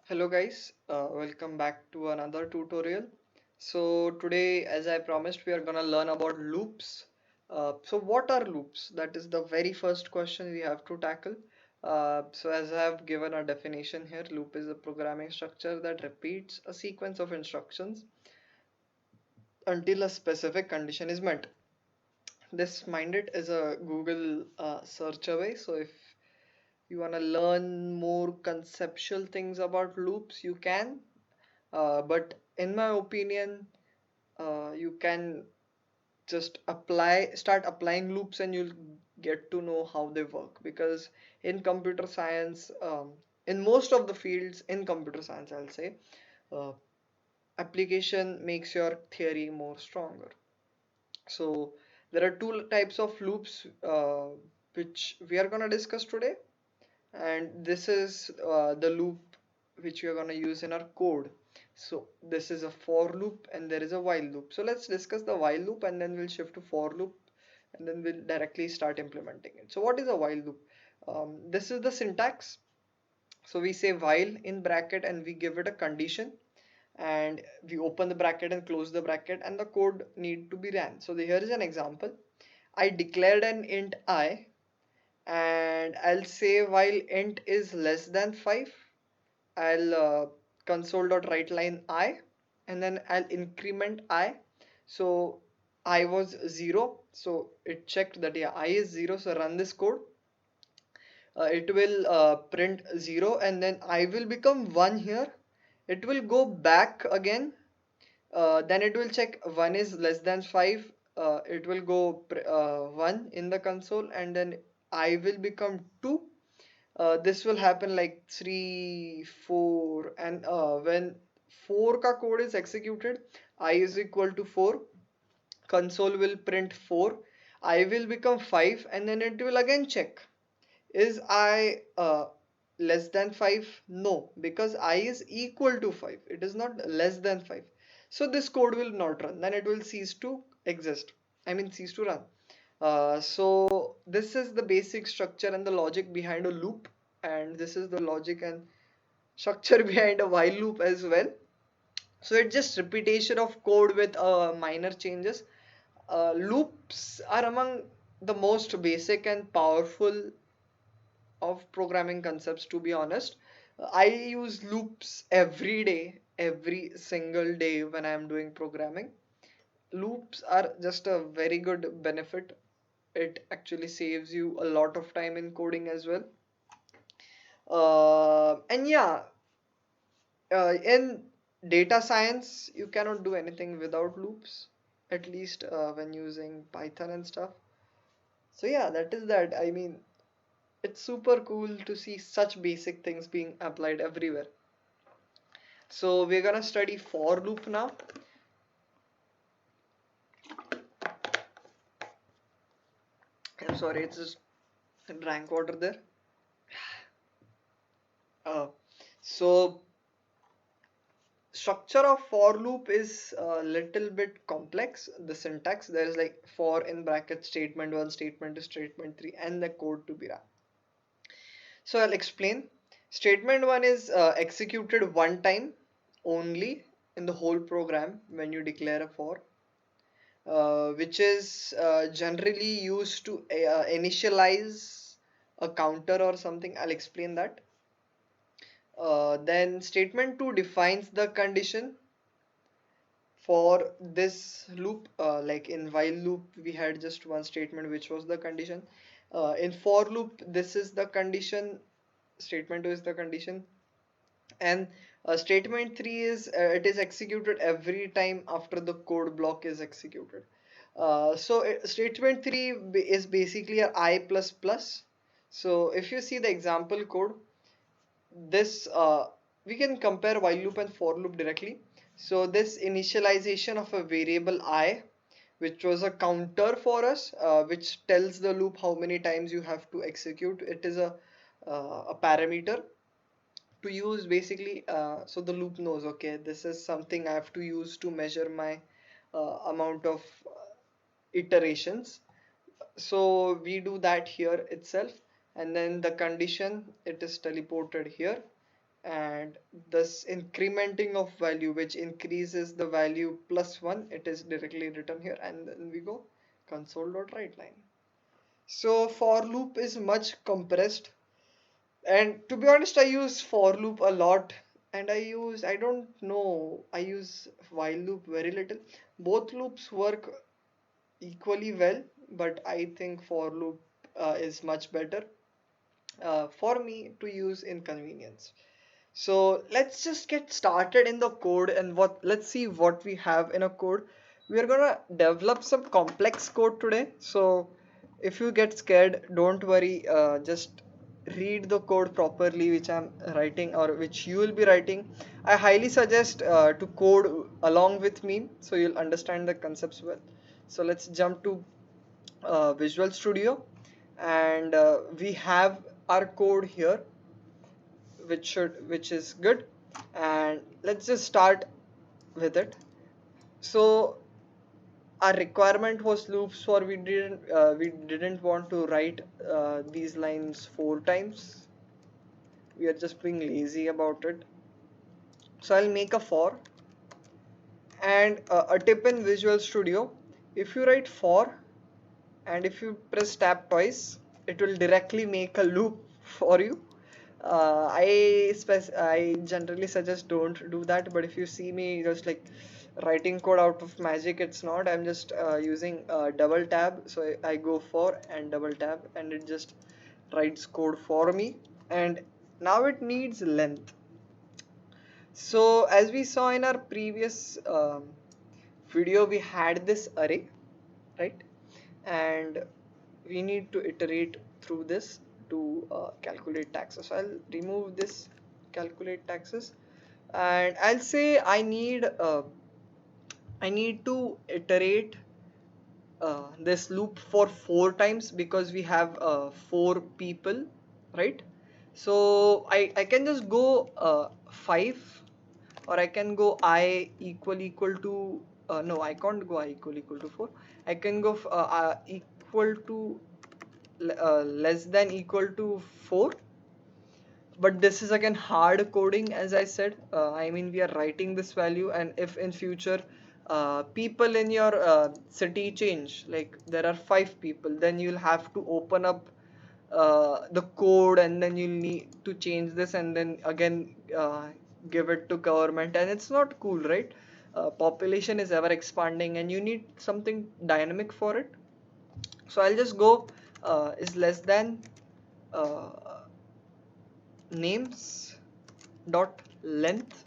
Hello guys, welcome back to another tutorial. So today, as I promised, we are gonna learn about loops. So what are loops? That is the very first question we have to tackle. So as I have given a definition here, loop is a programming structure that repeats a sequence of instructions until a specific condition is met. This Mindit is a Google search away. So if you wanna learn more conceptual things about loops, you can. But in my opinion, you can just start applying loops, and you'll get to know how they work. Because in computer science, in most of the fields in computer science, I'll say, uh, application makes your theory more stronger. So there are two types of loops which we are gonna discuss today, and this is the loop which we are going to use in our code. So this is a for loop and there is a while loop. So let's discuss the while loop and then we'll shift to for loop, and then we'll directly start implementing it. So what is a while loop? This is the syntax. So we say while in bracket and we give it a condition, and we open the bracket and close the bracket, and the code need to be ran. So here is an example. I declared an int I, and I'll say while int is less than 5, I'll console.writeLine I, and then I'll increment I. So I was 0, so it checked that yeah, I is 0. So run this code. It will print 0, and then I will become 1 here. It will go back again. Then it will check 1 is less than 5. It will go 1 in the console, and then I will become 2. This will happen like 3, 4, and when 4 ka code is executed, I is equal to 4. Console will print 4. I will become 5, and then it will again check, is I less than 5? No, because I is equal to 5. It is not less than 5. So this code will not run. Then it will cease to exist. I mean, cease to run. So this is the basic structure and the logic behind a loop, and this is the logic and structure behind a while loop as well. So it's just repetition of code with minor changes. Loops are among the most basic and powerful of programming concepts, to be honest. I use loops every day, every single day when I'm doing programming. Loops are just a very good benefit. It actually saves you a lot of time in coding as well. And yeah, in data science, you cannot do anything without loops, at least when using Python and stuff. So yeah, that is that. I mean, it's super cool to see such basic things being applied everywhere. So we're gonna study for loop now. I'm sorry, it's just drank water there. Uh, so structure of for loop is a little bit complex. The syntax, there is like for in bracket statement 1, statement 2, statement 3, and the code to be run. So I'll explain. Statement 1 is executed one time only in the whole program when you declare a for, which is generally used to initialize a counter or something. I'll explain that. Then statement 2 defines the condition for this loop. Like in while loop, we had just one statement, which was the condition. In for loop, this is the condition. Statement 2 is the condition, and statement 3 is it is executed every time after the code block is executed. Statement 3 is basically a I plus plus. So if you see the example code, this we can compare while loop and for loop directly. So this initialization of a variable I, which was a counter for us, which tells the loop how many times you have to execute. It is a parameter to use basically, so the loop knows, okay, this is something I have to use to measure my amount of iterations. So we do that here itself, and then the condition, it is teleported here, and this incrementing of value which increases the value plus 1, it is directly written here, and then we go console.writeLine. So for loop is much compressed, and to be honest I use for loop a lot, and I don't know, I use while loop very little. Both loops work equally well, but I think for loop is much better for me to use in convenience. So let's just get started in the code, and what let's see what we have in a code. We are gonna develop some complex code today. So if you get scared, don't worry. Just read the code properly, which I'm writing or which you will be writing. I highly suggest to code along with me, so you'll understand the concepts well. So let's jump to Visual Studio, and we have our code here, which is good, and let's just start with it. So our requirement was loops, for we didn't want to write these lines 4 times. We are just being lazy about it. So I'll make a for, and a tip in Visual Studio: if you write for and if you press tab twice, it will directly make a loop for you. I generally suggest don't do that, but if you see me just like writing code out of magic, it's not. I'm just using double tab, so I go for and double tab, and it just writes code for me. And now it needs length. So as we saw in our previous video, we had this array, right? And we need to iterate through this to calculate taxes. So I'll remove this calculate taxes, and I'll say I need to iterate this loop for 4 times because we have 4 people, right? So I can just go 5, or I can go I equal to no, I can't go I equal to 4. I can go equal to less than equal to 4, but this is again hard coding. As I said, I mean, we are writing this value, and if in future people in your city change, like there are 5 people, then you'll have to open up the code, and then you'll need to change this, and then again give it to government, and it's not cool, right? Population is ever expanding, and you need something dynamic for it. So I'll just go is less than uh, names dot length.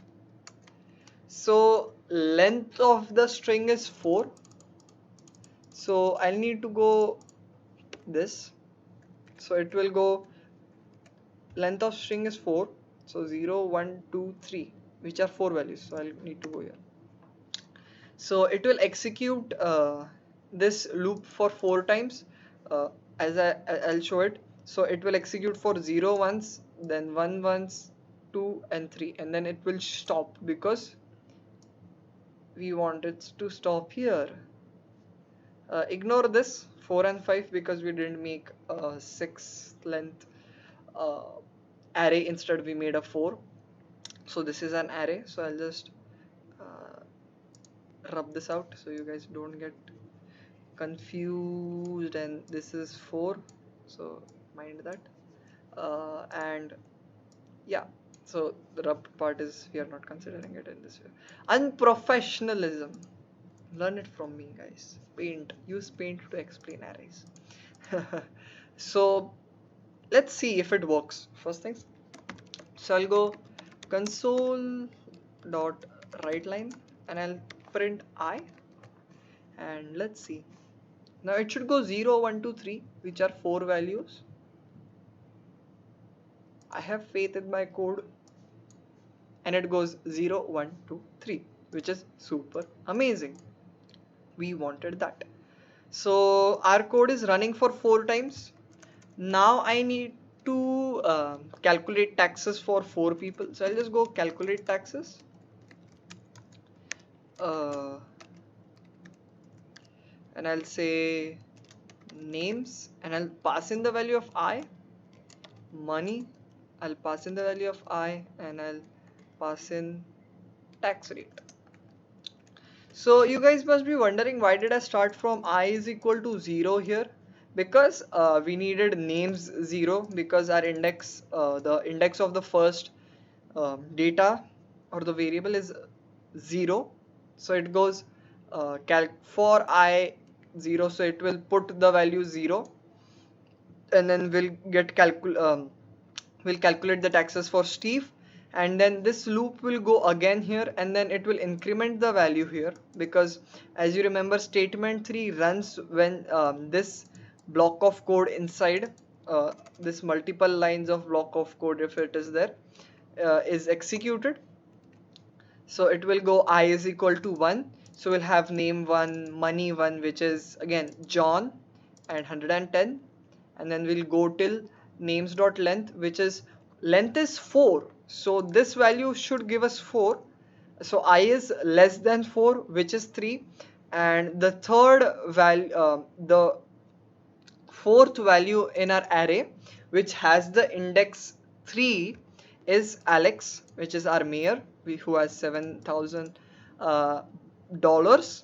So length of the string is 4, so I'll need to go this. So it will go length of string is 4, so 0 1 2 3, which are 4 values, so I'll need to go here. So it will execute this loop for 4 times, uh, as I'll show it. So it will execute for 0 once, then 1 once, 2 and 3, and then it will stop because we want it to stop here. Ignore this 4 and 5 because we didn't make a 6 length uh, array, instead we made a 4. So this is an array, so I'll just uh, rub this out so you guys don't get confused, and this is 4, so mind that. And yeah, so the rubbed part is we are not considering it in this way. Unprofessionalism, learn it from me, guys. Paint, use paint to explain arrays. So let's see if it works first things. So I'll go console dot write line, and I'll print I, and let's see. Now it should go 0 1 2 3, which are 4 values. I have faith in my code, and it goes 0 1 2 3, which is super amazing. We wanted that. So our code is running for 4 times. Now I need to calculate taxes for 4 people. So I'll just go calculate taxes. Uh, and I'll say names, and I'll pass in the value of I, money, I'll pass in the value of I and I'll pass in tax rate. So you guys must be wondering, why did I start from I is equal to 0 here? Because we needed names 0, because our index, the index of the first data or the variable is 0. So it goes calc for I 0, so it will put the value 0, and then we'll calculate the taxes for Steve, and then this loop will go again here, and then it will increment the value here, because as you remember, statement 3 runs when this block of code inside this multiple lines of block of code, if it is there, is executed. So it will go I is equal to 1. So we'll have name 1, money 1, which is again John, and 110. And then we'll go till names dot length, which is length is 4. So this value should give us 4. So I is less than 4, which is 3. And the third value, the fourth value in our array, which has the index 3, is Alex, which is our mayor, who has $7,000.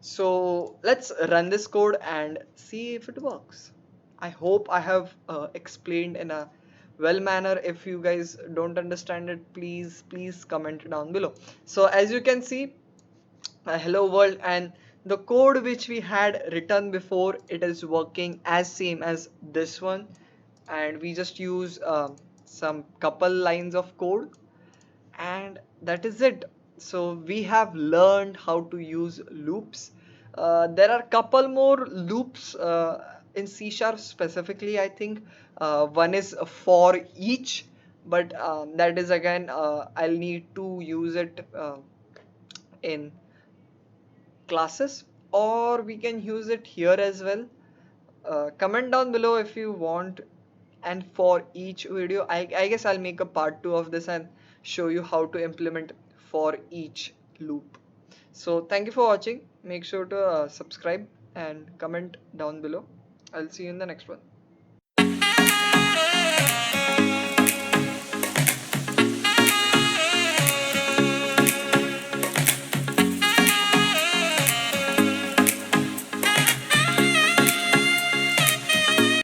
So let's run this code and see if it works. I hope I have explained in a well manner. If you guys don't understand it, please comment down below. So as you can see, hello world, and the code which we had written before, it is working as same as this one, and we just use some couple lines of code, and that is it. So we have learned how to use loops. There are couple more loops in C sharp specifically, I think. One is for each, but that is again, I'll need to use it in classes, or we can use it here as well. Comment down below if you want, and for each video, I guess I'll make a part 2 of this and show you how to implement for each loop. So thank you for watching. Make sure to subscribe and comment down below. I'll see you in the next one.